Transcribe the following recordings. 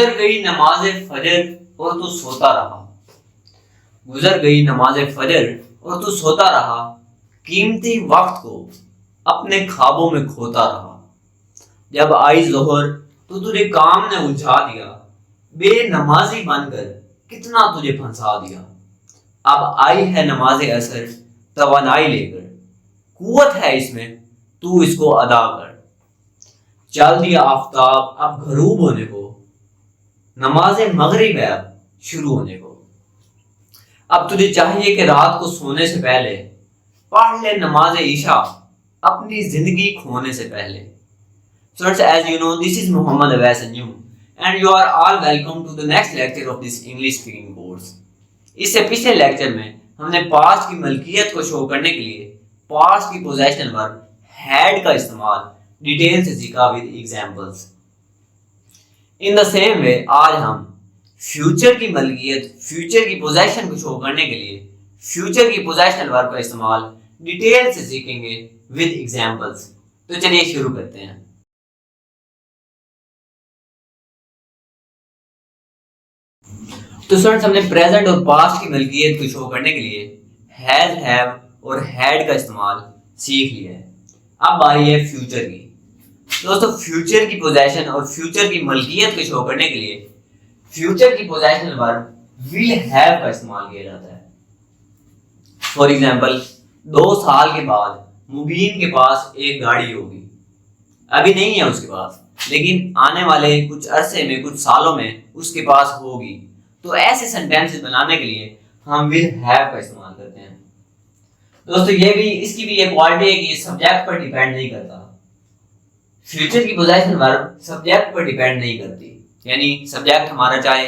गुजर गई नमाज फजर और तू सोता रहा। गुजर गई नमाज फजर और तू सोता रहा, कीमती वक्त को अपने ख्वाबों में खोता रहा। जब आई ज़ोहर तो तुझे काम ने उलझा दिया, बेनमाजी बनकर कितना तुझे फंसा दिया। अब आई है नमाज असर तवानाई लेकर, कुव्वत है इसमें तू इसको अदा कर। चल दिया आफताब अब गरूब होने को, नमाज मगरिब है अब शुरू होने को। अब तुझे चाहिए कि रात को सोने से पहले पढ़ ले नमाज ईशा अपनी जिंदगी खोने से पहले। So as you know, this is Muhammad Awais Anjum and you are all welcome to the next lecture of this English speaking course. इससे पिछले लेक्चर में हमने पास्ट की मलकियत को शो करने के लिए पास्ट की पोजेशनल वर्ब हैड का इस्तेमाल डिटेल से सीखा with examples. In the same way आज हम फ्यूचर की मलकियत, फ्यूचर की पोजेशन को शो करने के लिए फ्यूचर की पोजेशनल वर्ब का इस्तेमाल डिटेल से सीखेंगे विद एग्जांपल्स। तो चलिए शुरू करते हैं। तो स्टूडेंट्स, हमने प्रेजेंट और पास्ट की मलकियत को शो करने के लिए हैज, हैव और हैड का इस्तेमाल सीख लिया है। अब बारी है फ्यूचर की। दोस्तों, फ्यूचर की पोजेशन और फ्यूचर की मलकियत को शो करने के लिए फ्यूचर की पोजेशनल वर्ब विल हैव का इस्तेमाल किया जाता है। फॉर एग्जांपल, 2 साल के बाद मुबीन के पास एक गाड़ी होगी। अभी नहीं है उसके पास, लेकिन आने वाले कुछ अरसे में, कुछ सालों में उसके पास होगी। तो ऐसे सेंटेंसेस बनाने के लिए हम विल हैव का इस्तेमाल करते हैं। दोस्तों, इसकी भी एक क्वालिटी है कि सब्जेक्ट पर डिपेंड नहीं करता। फ्यूचर की पोजेशन वर्ब सब्जेक्ट पर डिपेंड नहीं करती, यानी सब्जेक्ट हमारा चाहे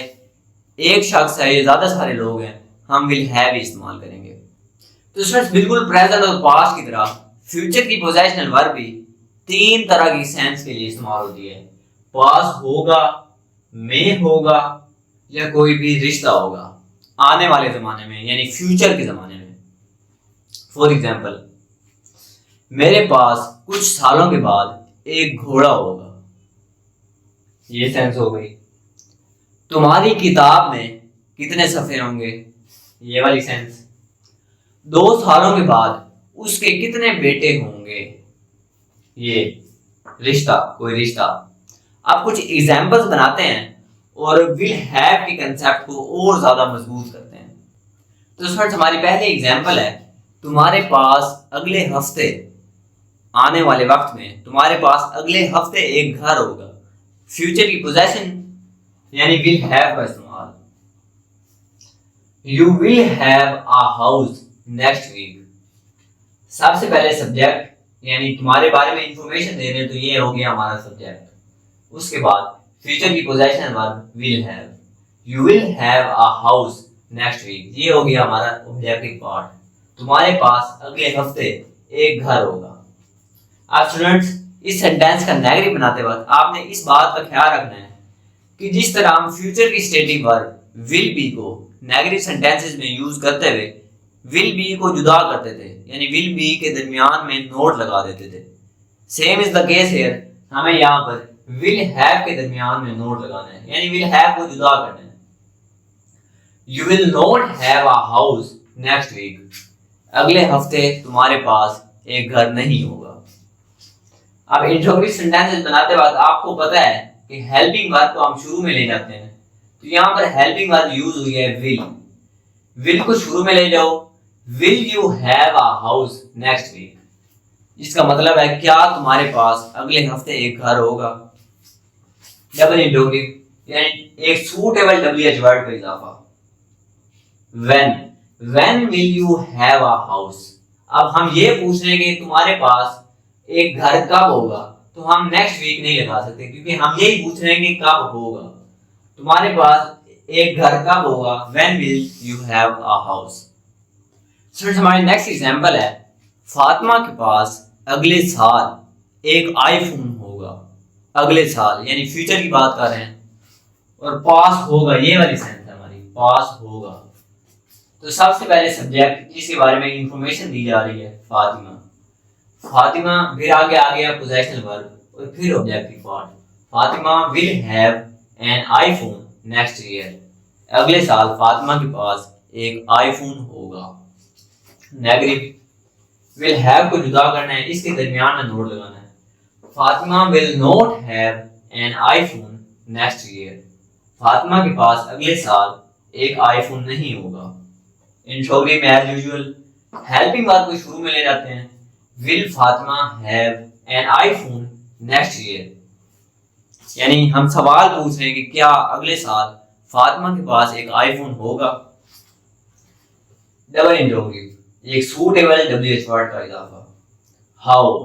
एक शख्स है या ज्यादा सारे लोग हैं, हम विल हैव इस्तेमाल करेंगे। तो स्टूडेंट्स, बिल्कुल प्रेजेंट और पास्ट की तरह फ्यूचर की पोजेशनल वर्ब भी 3 तरह की सेंस के लिए इस्तेमाल होती है। पास होगा, में होगा, या कोई भी रिश्ता होगा आने वाले जमाने में, यानी फ्यूचर के जमाने में। फॉर एग्जाम्पल, मेरे पास कुछ सालों के बाद एक घोड़ा होगा, ये सेंस हो गई। तुम्हारी किताब में कितने सफ़े होंगे, ये वाली सेंस। 2 सालों के बाद उसके कितने बेटे होंगे, ये रिश्ता, कोई रिश्ता। अब कुछ एग्जाम्पल्स बनाते हैं और विल हैव के कंसेप्ट को और ज्यादा मजबूत करते हैं। तो स्टूडेंट्स, हमारी पहली एग्जाम्पल है, तुम्हारे पास अगले हफ्ते, आने वाले वक्त में तुम्हारे पास अगले हफ्ते एक घर होगा। फ्यूचर की पोजेशन यानी विल हैव का इस्तेमाल। You will have a house next week. सबसे पहले सब्जेक्ट, यानी तुम्हारे बारे में इंफॉर्मेशन दे रहे हैं, तो ये हो गया हमारा सब्जेक्ट। उसके बाद फ्यूचर की possession verb will have. You will have a house next week, ये हो गया हमारा ऑब्जेक्टिव पार्ट। तुम्हारे पास अगले हफ्ते एक घर होगा। अब स्टूडेंट्स, इस सेंटेंस का नेगेटिव बनाते वक्त आपने इस बात का ख्याल रखना है कि जिस तरह हम फ्यूचर की स्टेटिक वर्ब विल बी को नेगेटिव सेंटेंसेस में यूज करते हुए विल बी को जुदा करते थे, यानी विल बी के दरमियान में नोट लगा देते थे, same is the case here. हमें यहाँ पर विल हैव के दरमियान में नोट लगाना है, यानी विल हैव को जुदा करना है। You will not have a house next week. अगले हफ्ते तुम्हारे पास एक घर नहीं होगा। अब इंट्रोगेटिव सेंटेंसेस बनाते वक्त आपको पता है कि हेल्पिंग वर्ब को हम शुरू में ले जाते हैं, तो यहाँ पर हेल्पिंग वर्ब यूज हुई है विल। विल को शुरू में ले जाओ, will you have a house next week, इसका मतलब है क्या तुम्हारे पास अगले हफ्ते एक घर होगा। डबल इंट्रोगेटिव यानी एक सूटेबल WH वर्ड का इजाफा। when will you have a house। अब हम ये पूछ रहे हैं कि तुम्हारे पास एक घर कब होगा, तो हम नेक्स्ट वीक नहीं लगा सकते, क्योंकि हम यही पूछ रहे हैं कि कब होगा। तुम्हारे पास एक घर कब होगा, when will you have a house। Students, हमारी नेक्स्ट एग्जांपल है, फातिमा के पास अगले साल एक आईफोन होगा। अगले साल यानी फ्यूचर की बात कर रहे हैं, और पास होगा, ये वाली सेंस है हमारी, पास होगा। तो सबसे पहले सब्जेक्ट जिसके बारे में इंफॉर्मेशन दी जा रही है फातिमा। फिर आगे आ गया पोजेशनल वर्ब और फिर objective part. Fatima will have an iPhone next year. अगले साल फातिमा के पास एक आईफोन होगा। नेगेटिव विल हैव को जुदा करना है, इसके दरमियान में नोट लगाना है। Fatima will not have an iPhone next year. Fatima के पास अगले साल एक आईफोन नहीं होगा। इंट्रोगेटिव में एज यूजुअल हेल्पिंग वर्ब को शुरू में ले जाते हैं। Will Fatima have an iPhone next year, यानी हम सवाल पूछ रहे हैं कि क्या अगले साल फातिमा के पास एक आईफोन होगा। डबल इंट्रोगेटिव एक सूटेबल WH वर्ड का इजाफा। How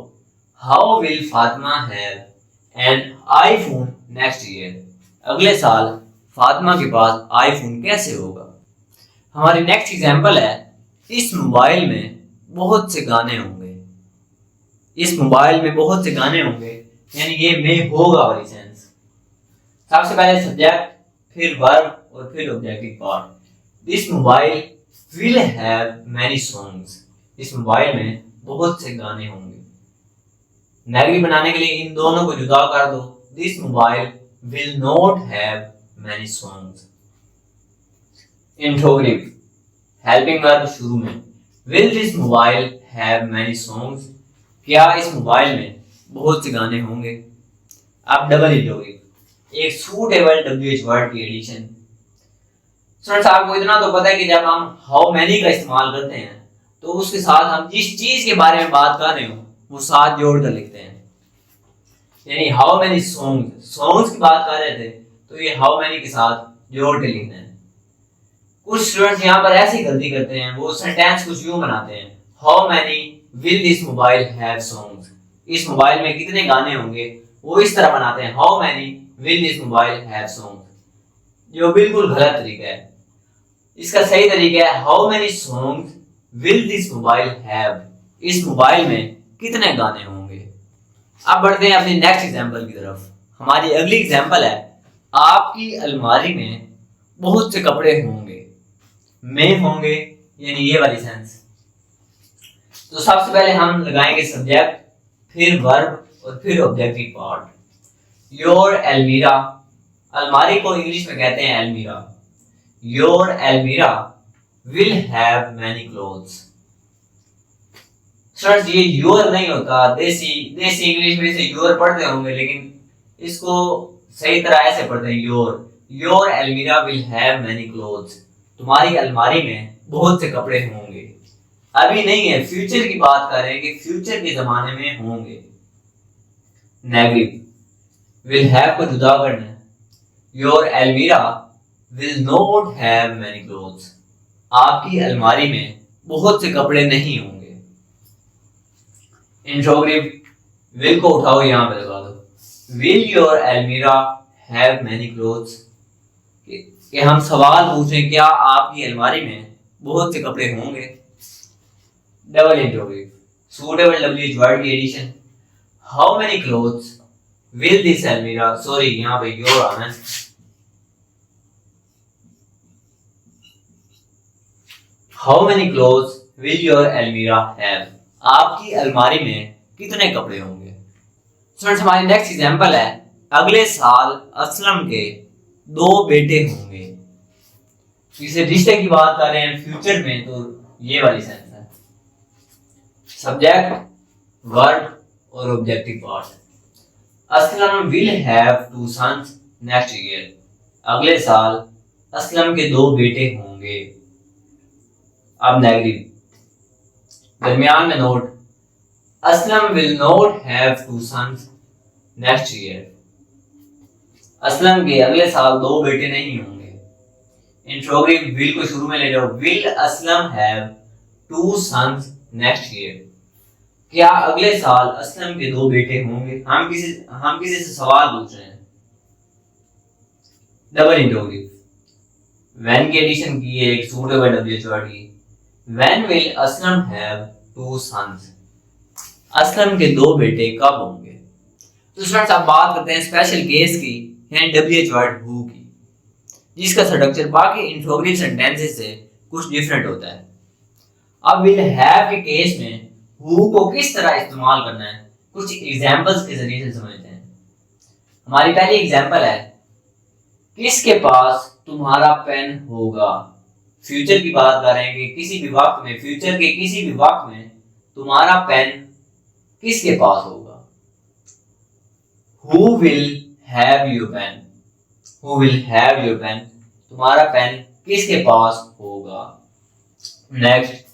how will Fatima have an iPhone next year. अगले साल फातिमा के पास आईफोन कैसे होगा। हमारी नेक्स्ट एग्जांपल है, इस मोबाइल में बहुत से गाने होंगे। इस मोबाइल में बहुत से गाने होंगे, यानी ये में होगा वाली सेंस। सबसे पहले सब्जेक्ट, फिर वर्ब और फिर objective part. This mobile will have many songs. इस मोबाइल में बहुत से गाने होंगे। नेगेटिव बनाने के लिए इन दोनों को जुदा कर दो। This mobile will not have many songs. Interrogative helping verb शुरू में। Will this mobile have many songs. क्या इस मोबाइल में बहुत से गाने होंगे। अब डबल इंट्रोगेटिव एक सूटेबल WH वर्ड की एडिशन। स्टूडेंट्स आपको इतना तो पता है कि जब हम हाउ मैनी का इस्तेमाल करते हैं तो उसके साथ हम जिस चीज के बारे में बात कर रहे हो वो साथ जोड़ कर लिखते हैं। यानी हाउ मैनी सॉन्ग्स की बात कर रहे थे तो ये हाउ मैनी के साथ जोड़ के लिखना है। कुछ स्टूडेंट्स यहाँ पर ऐसी गलती करते हैं, वो सेंटेंस कुछ यूं बनाते हैं, how many will this mobile have songs. इस मोबाइल में कितने गाने होंगे, वो इस तरह बनाते हैं, how many will this mobile have songs, जो बिल्कुल गलत तरीका है। इसका सही तरीका है how many songs will this mobile have. इस मोबाइल में कितने गाने होंगे। अब बढ़ते हैं अपनी नेक्स्ट एग्जांपल की तरफ। हमारी अगली एग्जांपल है, आपकी अलमारी में बहुत से कपड़े होंगे। में होंगे यानी ये वाली सेंस। तो सबसे पहले हम लगाएंगे सब्जेक्ट, फिर वर्ब और फिर ऑब्जेक्टिव पार्ट। योर एलमीरा, अलमारी को इंग्लिश में कहते हैं almirah. Your almirah will have many clothes. Sir ये योर नहीं होता, देसी इंग्लिश में से योर पढ़ते होंगे, लेकिन इसको सही तरह ऐसे पढ़ते हैं your almirah will have many clothes. तुम्हारी अलमारी में बहुत से कपड़े होंगे। अभी नहीं है, फ्यूचर की बात कर रहे हैं कि फ्यूचर के जमाने में होंगे। नेगेटिव विल हैव को जुदा करना है। Your almirah will not have many clothes. आपकी अलमारी में बहुत से कपड़े नहीं होंगे। इंट्रोगेटिव विल को उठाओ, यहां पे लगा दो। विल योर एलमीरा हैव मैनी क्लोथ्स, कि हम सवाल पूछ रहे हैं क्या आपकी अलमारी में बहुत से कपड़े होंगे। Double interrogative suitable WH word की addition. How many clothes will this एलमीरा, सॉरी यहाँ पे योर आना है। How many clothes will your एलमीरा हैव। आपकी अलमारी में कितने कपड़े होंगे। फ्रेंड्स हमारी नेक्स्ट एग्जांपल है, अगले साल असलम के 2 बेटे होंगे। इसे रिश्ते की बात कर रहे हैं फ्यूचर में, तो ये वाली सेंस है। सब्जेक्ट, वर्ब और objective part. Aslam will have 2 sons next year. अगले साल असलम के 2 बेटे होंगे। अब नेगेटिव दरमियान में not, Aslam will not have 2 sons next year. Aslam के अगले साल 2 बेटे नहीं होंगे। इंट्रोगेटिव विल को शुरू में ले जाओ। Will Aslam have 2 sons next year. क्या अगले साल असलम के 2 बेटे होंगे। हम किसी से सवाल पूछ रहे हैं। डबल इंट्रोगेटिव व्हेन की एडिशन की है, एक सूटेबल WH वर्ड की। When will Aslam have 2 sons. असलम के 2 बेटे कब होंगे। तो स्टूडेंट्स अब बात करते हैं स्पेशल केस की, यानी WH वर्ड हु की, जिसका स्ट्रक्चर बाकी इंट्रोगेटिव सेंटेंसेस से कुछ डिफरेंट होता है। अब विल हैव के केस में हु को किस तरह इस्तेमाल करना है, कुछ एग्जांपल्स के जरिए से समझते हैं। हमारी पहली एग्जांपल है, किसके पास तुम्हारा पेन होगा। फ्यूचर की बात कर रहे हैं कि किसी भी वक्त में, फ्यूचर के किसी भी वक्त में तुम्हारा पेन किसके पास होगा। Who will have your pen? Who will have your pen? तुम्हारा पेन किसके पास होगा। Next,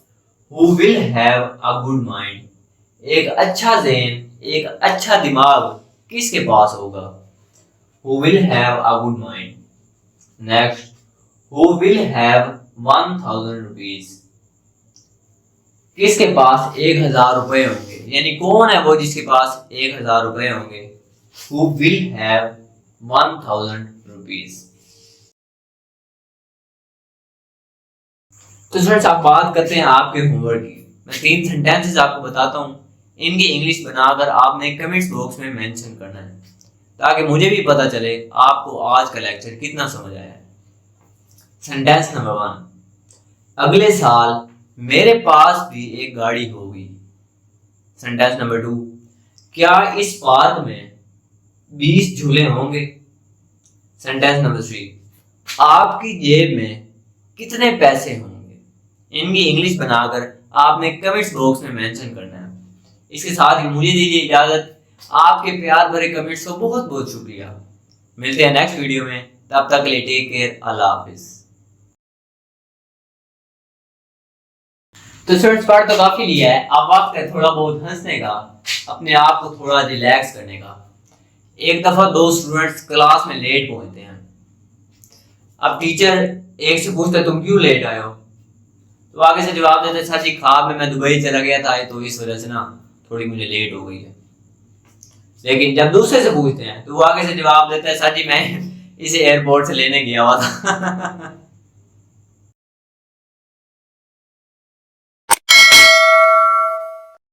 Who will have a good mind? एक अच्छा ज़हन, एक अच्छा दिमाग किसके पास होगा। Who will have a good mind? Next, who will have 1000 rupees? किसके पास 1000 रुपए होंगे, यानी कौन है वो जिसके पास 1000 रुपए होंगे। Who will have 1000 rupees? तो स्टूडेंट्स, आप बात करते हैं आपके होमवर्क की। मैं 3 सेंटेंसेस आपको बताता हूँ, इनकी इंग्लिश बनाकर आपने कमेंट्स बॉक्स में मेंशन करना है, ताकि मुझे भी पता चले आपको आज का लेक्चर कितना समझ आया है। सेंटेंस नंबर 1, अगले साल मेरे पास भी एक गाड़ी होगी। सेंटेंस नंबर 2, क्या इस पार्क में 20 झूले होंगे। सेंटेंस नंबर 3, आपकी जेब में कितने पैसे होंगे। इनकी इंग्लिश बनाकर आपने कमेंट्स बॉक्स में मेंशन करना है। इसके साथ ही मुझे दीजिए इजाजत। आपके प्यार भरे कमेंट्स को बहुत बहुत शुक्रिया। मिलते हैं नेक्स्ट वीडियो में, तब तक के लिए टेक केयर, अल्लाह हाफिज। तो स्टूडेंट्स, पढ़ तो काफी लिया है, अब वक्त है थोड़ा बहुत हंसने का, अपने आप को थोड़ा रिलैक्स करने का। एक दफा 2 स्टूडेंट्स क्लास में लेट पहुंचते हैं। अब टीचर एक से पूछता तुम क्यों लेट आए हो, तो आगे से जवाब देते सर जी ख्वाब में मैं दुबई चला गया था, तो इस वजह से ना थोड़ी मुझे लेट हो गई है। लेकिन जब दूसरे से पूछते हैं तो वो आगे से जवाब देता है सर जी मैं इसे एयरपोर्ट से लेने गया हुआ था।